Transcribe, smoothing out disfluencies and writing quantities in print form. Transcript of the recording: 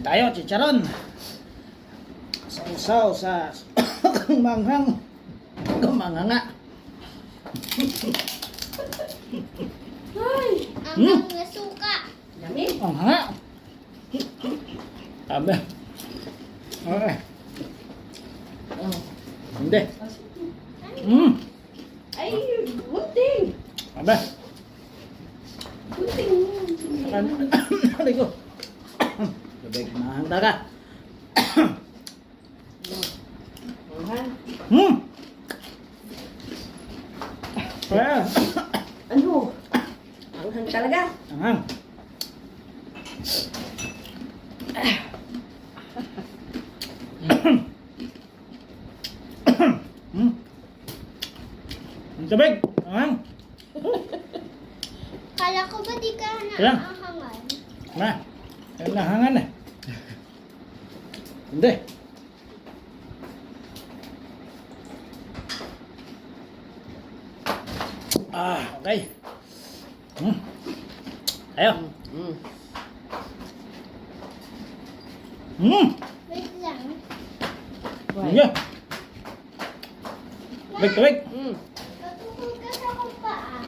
Tayo, chicharon. Sausaw sa manghang. Gumanganga. Ay! Ang mga suka. Dami. Ang hanga. Sabi. Okay. Oh. Hindi. Mm. Ay, bunting. Sabi. Bunting. Ano ko? Sabay kumahanda ka. Mahal. Hmm. Kaya. Ano? Anghang talaga. Anghang. Hmm. Ang tabig. Anghang. Kala ko ba di ka Kaya? naahangan? Na. Ang nahangan eh. Hindi. Okay. Hmm. Ayo. Mm. Hmm. Wait lang. Ano? Tubig, tubig. Mm.